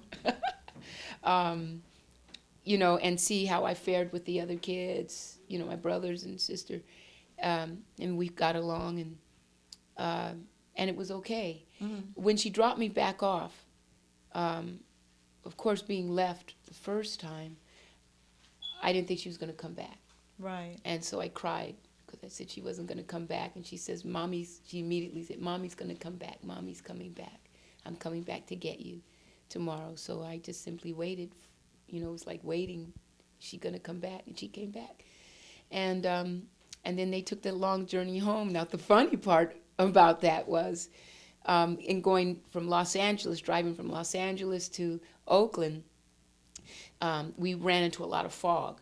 you know, and see how I fared with the other kids, you know, my brothers and sister, and we got along, and it was okay. When she dropped me back off, of course, being left the first time, I didn't think she was going to come back. Right. And so I cried because I said she wasn't going to come back. And she says, she immediately said, Mommy's going to come back. Mommy's coming back. I'm coming back to get you tomorrow. So I just simply waited. You know, it was like waiting. Is she going to come back? And she came back. And then they took the long journey home. Now, the funny part about that was in going from Los Angeles, driving from Los Angeles to Oakland, we ran into a lot of fog.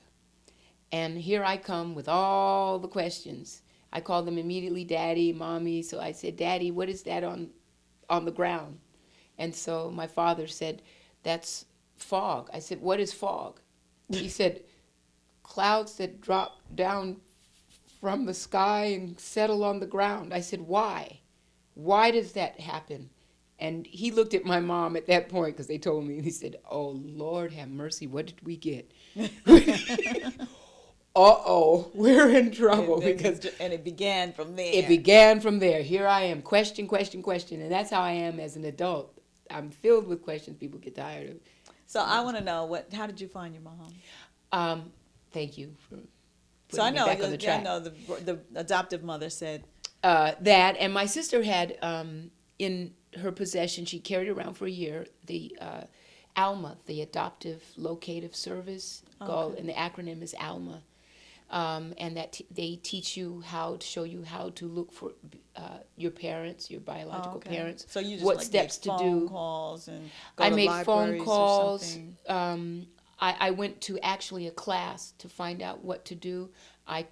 And here I come with all the questions. I called them immediately Daddy, Mommy. So I said, Daddy, what is that on the ground? And so my father said, that's fog. I said, what is fog? He said, clouds that drop down from the sky and settle on the ground. I said, why? Why does that happen? And he looked at my mom at that point because they told me, and he said, oh, Lord have mercy, what did we get? Uh-oh, we're in trouble. And it began from there. It began from there. Here I am, question, question, question. And that's how I am as an adult. I'm filled with questions people get tired of. So I want to know, how did you find your mom? Thank you for So I putting me know, back on the track. I know the adoptive mother said. That, and my sister had in her possession, she carried around for a year, the ALMA, the Adoptive Locative Service, and the acronym is ALMA. And that they teach you show you how to look for your parents, your biological parents. So you just what like steps make to phone do. calls and go I to make libraries phone calls. or something. I went to actually a class to find out what to do. I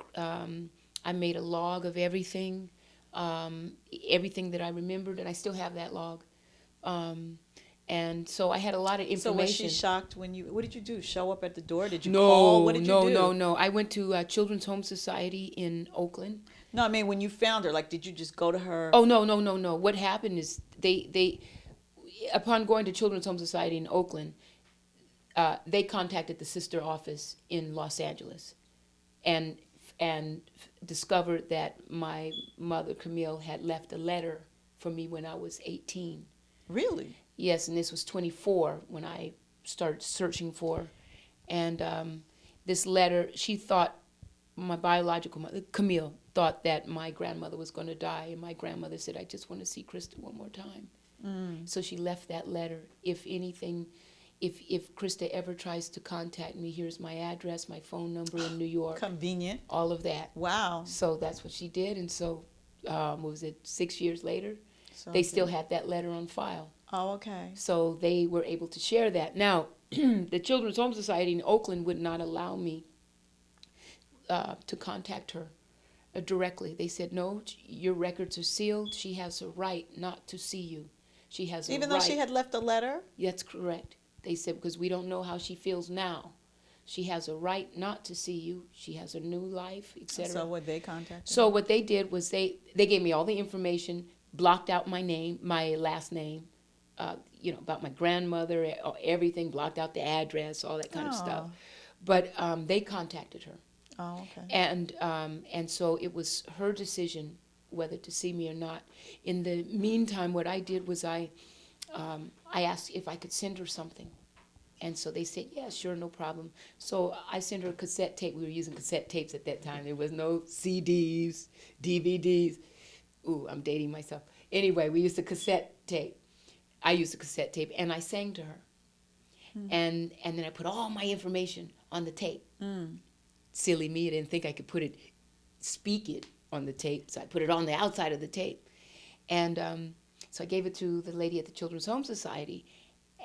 made a log of everything, everything that I remembered, and I still have that log. And so I had a lot of information. So was she shocked when what did you do? Show up at the door? Did you call? What did you do? No. I went to Children's Home Society in Oakland. No, I mean, when you found her, like, did you just go to her? Oh, no. What happened is they upon going to Children's Home Society in Oakland, they contacted the sister office in Los Angeles and discovered that my mother, Camille, had left a letter for me when I was 18. Really? Yes, and this was 24 when I started searching for her. And this letter, she thought, my biological mother, Camille, thought that my grandmother was going to die. And my grandmother said, I just want to see Krista one more time. So she left that letter. If anything, if Krista ever tries to contact me, here's my address, my phone number in New York. Convenient. All of that. Wow. So that's what she did. And so, what was it, 6 years later, so they still had that letter on file. Oh, okay. So they were able to share that. Now, the Children's Home Society in Oakland would not allow me to contact her directly. They said, no, your records are sealed. She has a right not to see you. She has a right. Even though she had left a letter? That's correct. They said, because we don't know how she feels now. She has a right not to see you. She has a new life, etc. So would they contact her? So what they did was they gave me all the information, blocked out my name, my last name, about my grandmother, everything, blocked out the address, all that kind of stuff. But they contacted her. Oh, okay. And so it was her decision whether to see me or not. In the meantime, what I did was I asked if I could send her something. And so they said, yeah, sure, no problem. So I sent her a cassette tape. We were using cassette tapes at that time. There was no CDs, DVDs. Ooh, I'm dating myself. Anyway, we used a cassette tape. I used a cassette tape, and I sang to her. And then I put all my information on the tape. Silly me, I didn't think I could speak it on the tape, so I put it on the outside of the tape. And so I gave it to the lady at the Children's Home Society,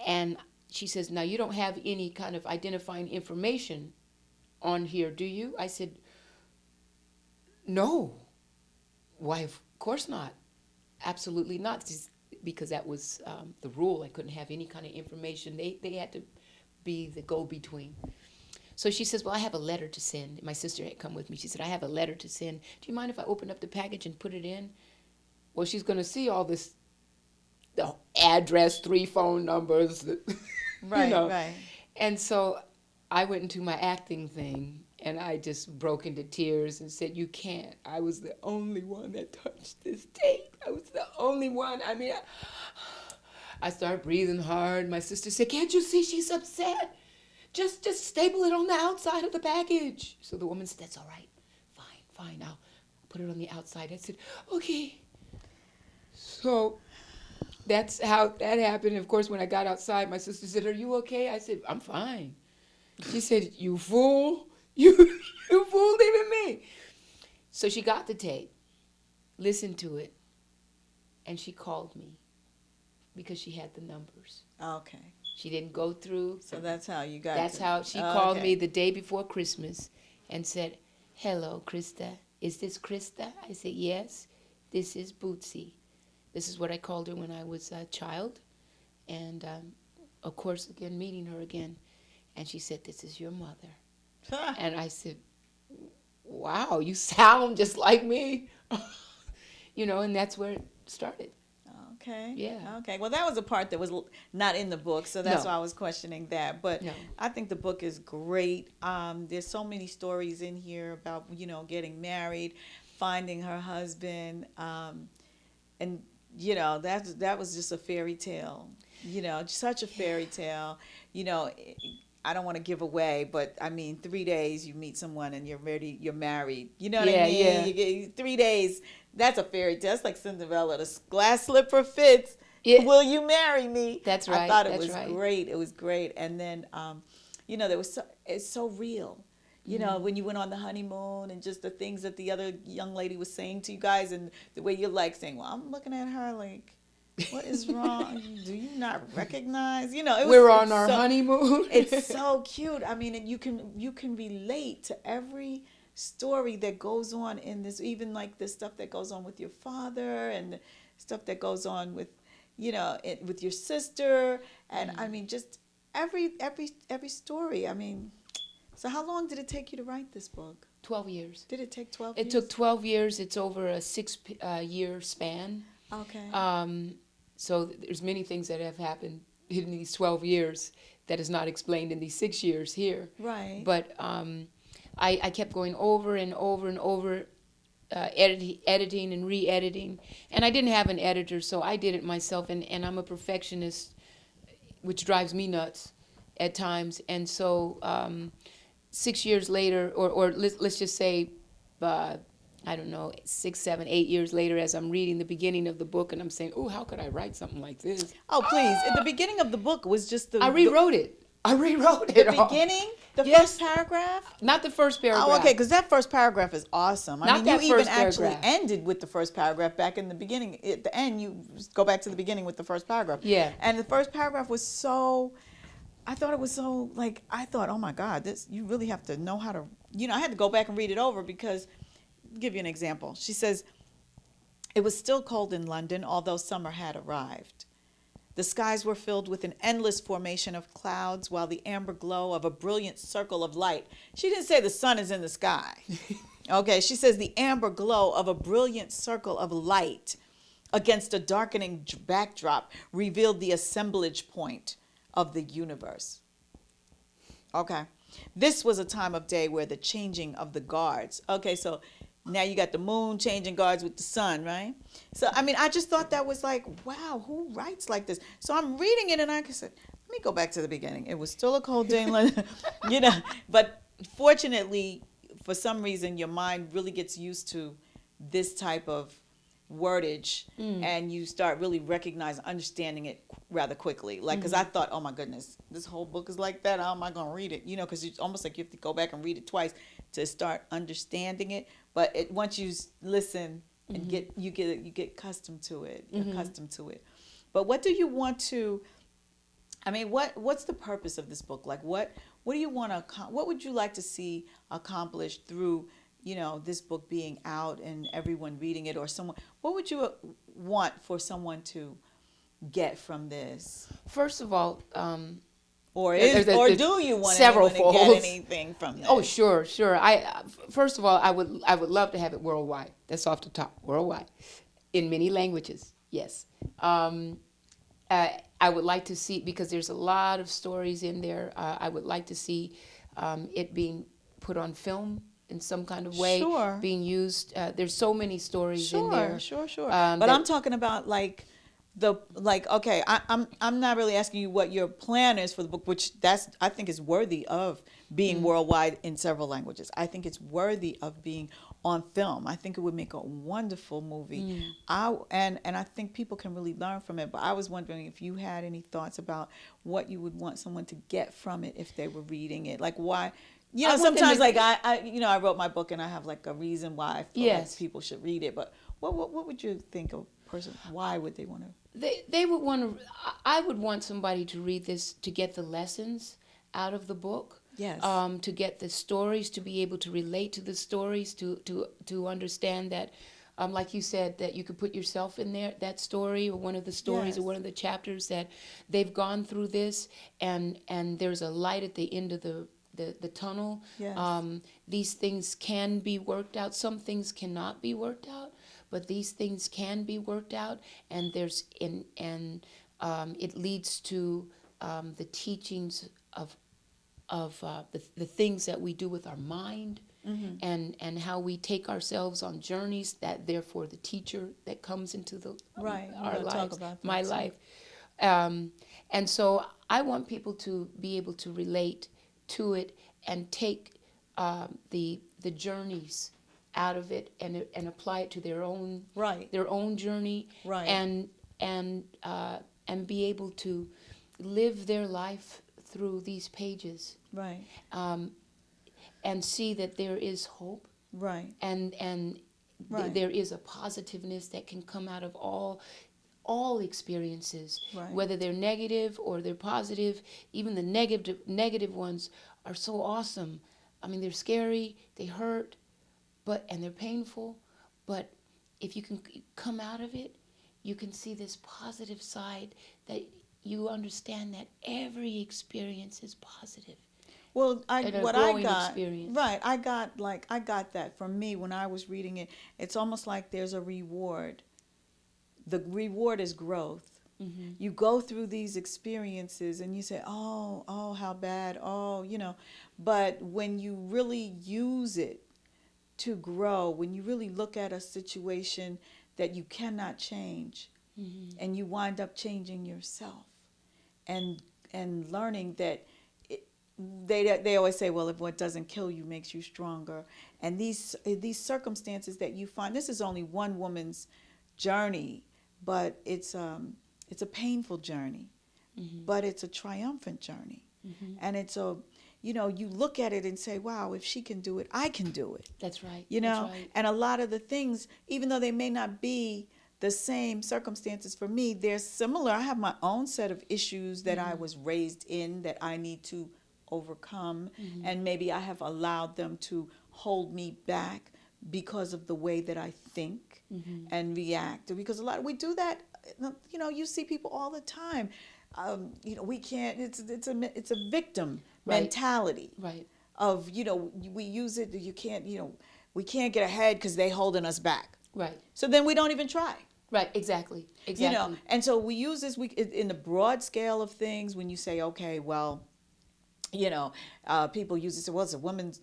and she says, now you don't have any kind of identifying information on here, do you? I said, no. Why, of course not. Absolutely not. Just because that was the rule. I couldn't have any kind of information. They had to be the go-between. So she says, well, I have a letter to send. My sister had come with me. She said, I have a letter to send. Do you mind if I open up the package and put it in? Well, she's going to see all this, the address, 3 phone numbers, Right, you know. right. And so I went into my acting thing, and I just broke into tears and said, you can't. I was the only one that touched this tape. I was the only one. I mean, I started breathing hard. My sister said, can't you see she's upset? Just staple it on the outside of the package. So the woman said, that's all right. Fine. I'll put it on the outside. I said, okay. So that's how that happened. Of course, when I got outside, my sister said, are you okay? I said, I'm fine. She said, you fool. You fooled even me. So she got the tape, listened to it, and she called me because she had the numbers. Okay. She didn't go through. So that's how you got That's to, how she called me the day before Christmas and said, hello, Krista. Is this Krista? I said, yes. This is Bootsy. This is what I called her when I was a child. And, of course, again, meeting her again. And she said, this is your mother. And I said, wow, you sound just like me. You know, and that's where it started. Okay. Yeah. Okay. Well, that was a part that was not in the book, so that's No. why I was questioning that. But No. I think the book is great. There's so many stories in here about, you know, getting married, finding her husband, and you know that was just a fairy tale. You know, such a fairy tale. You know, I don't want to give away, but I mean, 3 days you meet someone and you're ready, you're married. You know what I mean? Yeah. You get 3 days. That's a fairy tale. That's like Cinderella. The glass slipper fits. Yeah. Will you marry me? That's right. I thought it That's was right. great. It was great. And then, you know, it's so real. You know, when you went on the honeymoon and just the things that the other young lady was saying to you guys and the way you're like saying, well, I'm looking at her like, what is wrong? Do you not recognize? You know, We're on our honeymoon. It's so cute. I mean, and you can relate to every story that goes on in this, even like the stuff that goes on with your father and the stuff that goes on with, you know, with your sister. And I mean, just every story. I mean, so how long did it take you to write this book? 12 years. Did it take 12 years? It took 12 years. It's over a 6-year span. Okay. So there's many things that have happened in these 12 years that is not explained in these 6 years here. Right. But I kept going over and over and over, editing and re-editing. And I didn't have an editor, so I did it myself. And I'm a perfectionist, which drives me nuts at times. And so 6 years later, or let's just say, I don't know, 6, 7, 8 years later, as I'm reading the beginning of the book, and I'm saying, oh, how could I write something like this? Oh, please. The beginning of the book was just I rewrote it. The beginning? The Yes. first paragraph? Not the first paragraph. Oh, okay, because that first paragraph is awesome. I Not mean, that you even first actually paragraph. ended with the first paragraph back in the beginning. At the end, you go back to the beginning with the first paragraph. Yeah. And the first paragraph was so, I thought it was so, like, I thought, oh my God, this, you really have to know how to, you know, I had to go back and read it over because, I'll give you an example. She says, it was still cold in London, although summer had arrived. The skies were filled with an endless formation of clouds, while the amber glow of a brilliant circle of light. She didn't say the sun is in the sky. Okay, she says the amber glow of a brilliant circle of light against a darkening backdrop revealed the assemblage point of the universe. Okay, this was a time of day where the changing of the guards. Okay, so now you got the moon changing guards with the sun, right? So, I mean, I just thought that was like, wow, who writes like this? So I'm reading it and I said, let me go back to the beginning. It was still a cold day in London, you know, but fortunately, for some reason, your mind really gets used to this type of wordage and you start really recognizing, understanding it rather quickly. Like, because I thought, oh my goodness, this whole book is like that. How am I going to read it? You know, because it's almost like you have to go back and read it twice to start understanding it. But once you listen and you get accustomed to it, accustomed to it. But what do you want to? I mean, what's the purpose of this book? Like, what do you want to? What would you like to see accomplished through, you know, this book being out and everyone reading it, or someone? What would you want for someone to get from this? First of all, Or There's do you want several anyone to folds. get anything from this? Oh, sure, sure. First of all, I would love to have it worldwide. That's off the top, worldwide, in many languages. Yes. I would like to see, because there's a lot of stories in there. I would like to see it being put on film in some kind of way, Sure. being used. There's so many stories in there. Sure. But I'm talking about okay, I'm not really asking you what your plan is for the book, which I think is worthy of being worldwide in several languages. I think it's worthy of being on film. I think it would make a wonderful movie. And I think people can really learn from it. But I was wondering if you had any thoughts about what you would want someone to get from it if they were reading it. Like why, sometimes like I wrote my book and I have like a reason why I feel like people should read it. But what would you think a person, why would they want to? They would want to. I would want somebody to read this to get the lessons out of the book. Yes. To get the stories, to be able to relate to the stories, to understand that, like you said, that you could put yourself in there, that story or one of the stories or one of the chapters, that they've gone through this, and there's a light at the end of the tunnel. Yes. These things can be worked out. Some things cannot be worked out, but these things can be worked out, and it leads to the teachings of the things that we do with our mind, and how we take ourselves on journeys, that therefore the teacher that comes into our lives, my life. And so I want people to be able to relate to it and take the journeys out of it and apply it to their own journey, and be able to live their life through these pages, and see that there is hope, and there is a positiveness that can come out of all experiences, whether they're negative or they're positive. Even the negative ones are so awesome. I mean, they're scary, they hurt, and they're painful, but if you can come out of it, you can see this positive side, that you understand that every experience is positive. Well, I got that from me when I was reading it. It's almost like there's a reward. The reward is growth. You go through these experiences and you say, oh, how bad, but when you really use it to grow, when you really look at a situation that you cannot change, and you wind up changing yourself, and learning that they always say, well, if what doesn't kill you makes you stronger. And these circumstances that you find, this is only one woman's journey, but it's a painful journey, but it's a triumphant journey. And it's you look at it and say, wow, if she can do it, I can do it. That's right. And a lot of the things, even though they may not be the same circumstances for me, they're similar. I have my own set of issues that I was raised in that I need to overcome, and maybe I have allowed them to hold me back because of the way that I think and react. Because we do that. You see people all the time. We can't. It's a victim mentality. Of we use it. You can't. We can't get ahead because they holding us back. So then we don't even try. Exactly. And so we use this in the broad scale of things. When you say, okay, well, people use it. Well, it's a woman's.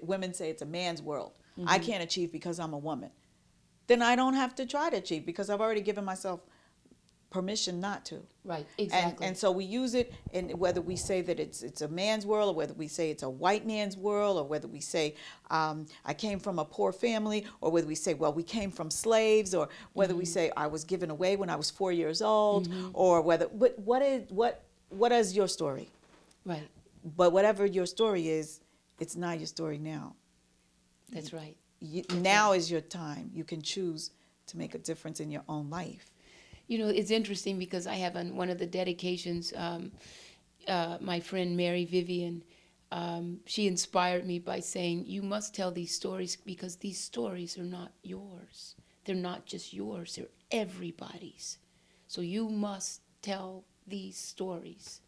Women say it's a man's world. I can't achieve because I'm a woman. Then I don't have to try to achieve because I've already given myself permission not to. Exactly. And so we use it, and whether we say that it's a man's world, or whether we say it's a white man's world, or whether we say I came from a poor family, or whether we say, well, we came from slaves, or whether we say I was given away when I was 4 years old, or but what is your story? But whatever your story is, it's not your story now. That's right. Now is your time. You can choose to make a difference in your own life. It's interesting because I have on one of the dedications, my friend Mary Vivian, she inspired me by saying, you must tell these stories because these stories are not yours. They're not just yours. They're everybody's. So you must tell these stories.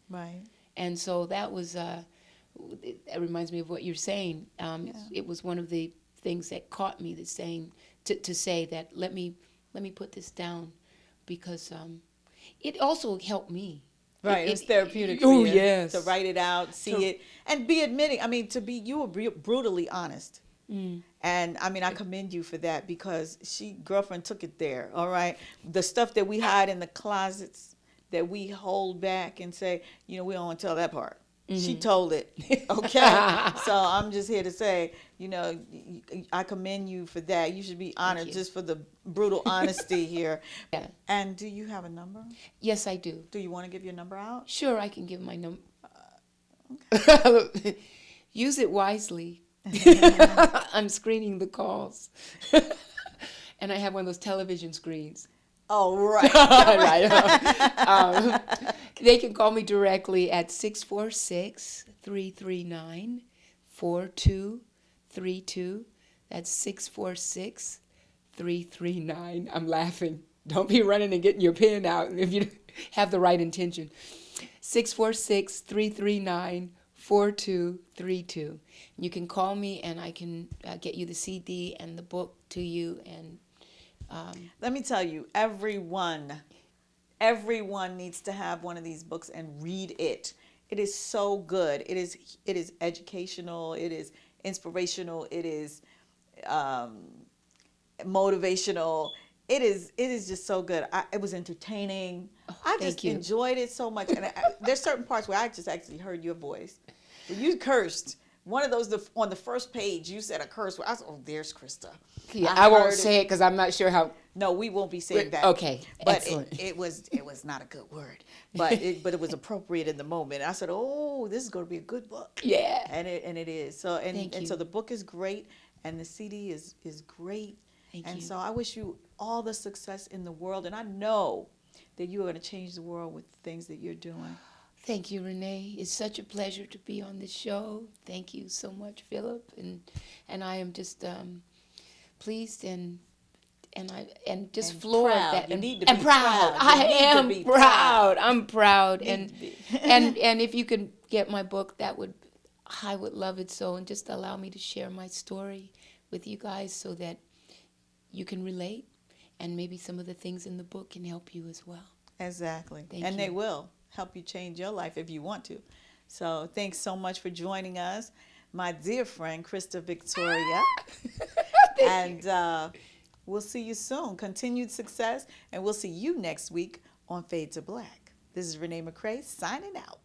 And so that was, that reminds me of what you're saying. It was one of the things that caught me, that saying, to say that let me put this down, because it also helped me. Right, it was therapeutic Oh, for you yes. to write it out, see it, and be admitting. I mean, you were brutally honest. And I mean, I commend you for that, because girlfriend took it there. All right, the stuff that we hide in the closets, that we hold back and say, we don't want to tell that part. She told it. Okay, so I'm just here to say, I commend you for that. You should be honored just for the brutal honesty here. Yeah. And do you have a number? Yes, I do. Do you want to give your number out? Sure, I can give my number. Okay. Use it wisely. I'm screening the calls. And I have one of those television screens. Oh, right. Right. They can call me directly at 646-339-4232. That's 646-339. I'm laughing. Don't be running and getting your pen out if you have the right intention. 646-339-4232. You can call me, and I can get you the CD and the book to you. And let me tell you, everyone needs to have one of these books and read it. It is so good. It is educational. It is inspirational. It is motivational. It is just so good. It was entertaining. I just enjoyed it so much. And there's certain parts where I just actually heard your voice. You cursed. One of those, on the first page, you said a curse word. I said, oh, there's Krista. Yeah, I won't say it because I'm not sure how. No, we won't be saying that. Okay, but excellent. It was not a good word, but it was appropriate in the moment. I said, oh, this is going to be a good book. Yeah, and it is. So so the book is great, and the CD is great. Thank you. So I wish you all the success in the world, and I know that you are going to change the world with the things that you're doing. Thank you, Renee. It's such a pleasure to be on this show. Thank you so much, Philip, and I am just pleased and just floored proud. that You and, need to and be proud. I am proud. I'm proud, and if you could get my book, I would love it so, and just allow me to share my story with you guys so that you can relate, and maybe some of the things in the book can help you as well. Exactly, Thank you. They will help you change your life if you want to. So thanks so much for joining us, my dear friend Krista Victoria. And we'll see you soon. Continued success, and we'll see you next week on Fade to Black. This is Renee McRae signing out.